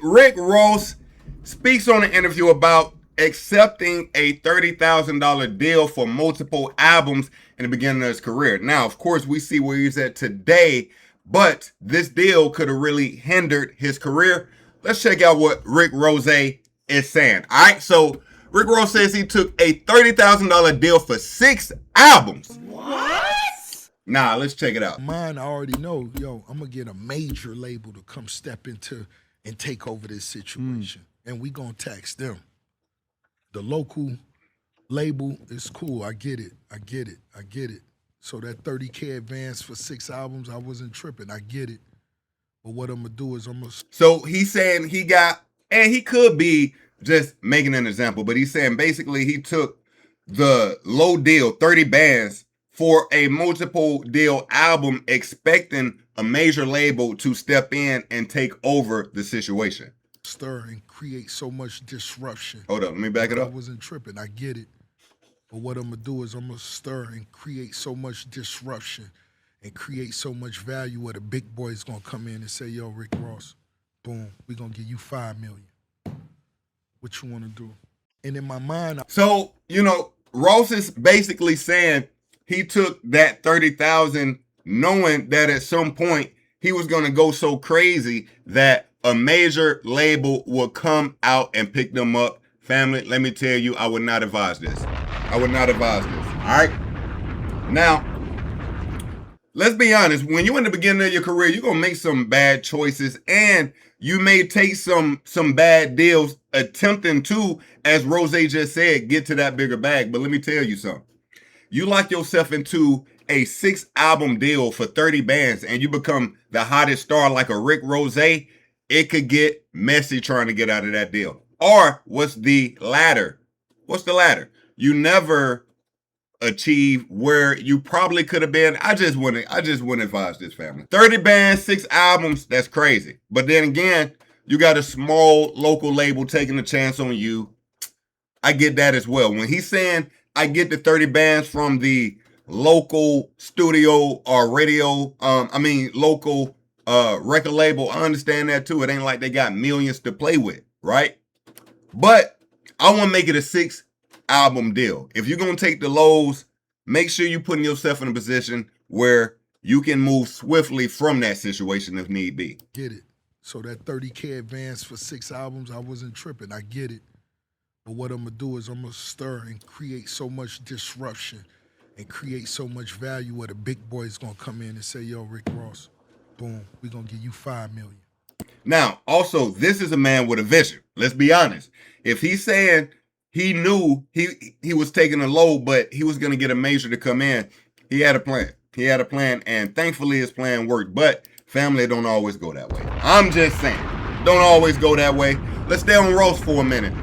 Rick Ross speaks on an interview about accepting a $30,000 deal for multiple albums in the beginning of his career. Now, of course, we see where he's at today, but this deal could have really hindered his career. Let's check out what Rick Ross is saying. All right, so Rick Ross says he took a $30,000 deal for 6 albums. What? Nah, let's check it out. Mine, I already know, yo, I'm going to get a major label to come step into and take over this situation. And we going to tax them. The local label is cool. I get it. I get it. I get it. So that $30K advance for 6 albums, I wasn't tripping. I get it. But what I'm going to do is I'm going to... So he's saying he got, and he could be just making an example, but he's saying basically he took the low deal, 30 bands, for a multiple deal album, expecting a major label to step in and take over the situation. Stir and create so much disruption. Hold up, let me back it up. I wasn't tripping. I get it. But what I'm going to do is I'm going to stir and create so much disruption and create so much value where the big boy's going to come in and say, yo, Rick Ross, boom, we're going to give you $5 million. What you want to do? And in my mind... So, you know, Ross is basically saying he took that $30,000 knowing that at some point he was going to go so crazy that a major label will come out and pick them up. Family, let me tell you, I would not advise this. I would not advise this. All right? Now, let's be honest. When you're in the beginning of your career, you're going to make some bad choices, and you may take some bad deals attempting to, as Rose just said, get to that bigger bag. But let me tell you something. You lock yourself into a 6-album deal for 30 bands and you become the hottest star like a Rick Ross, it could get messy trying to get out of that deal. Or what's the ladder? What's the ladder? You never achieve where you probably could have been. I just wouldn't advise this, family. 30 bands, 6 albums, that's crazy. But then again, you got a small local label taking a chance on you. I get that as well. When he's saying I get the 30 bands from the local studio or radio, local record label, I understand that too. It ain't like they got millions to play with, right? But I want to make it a 6-album deal. If you're going to take the lows, make sure you're putting yourself in a position where you can move swiftly from that situation if need be. Get it. So that $30K advance for 6 albums, I wasn't tripping. I get it. But what I'm going to do is I'm going to stir and create so much disruption and create so much value where the big boy's going to come in and say, yo, Rick Ross, boom, we're going to give you $5 million. Now, also, this is a man with a vision. Let's be honest. If he's saying he knew he was taking a low, but he was going to get a major to come in, he had a plan. He had a plan, and thankfully his plan worked. But family don't always go that way. I'm just saying, don't always go that way. Let's stay on Ross for a minute.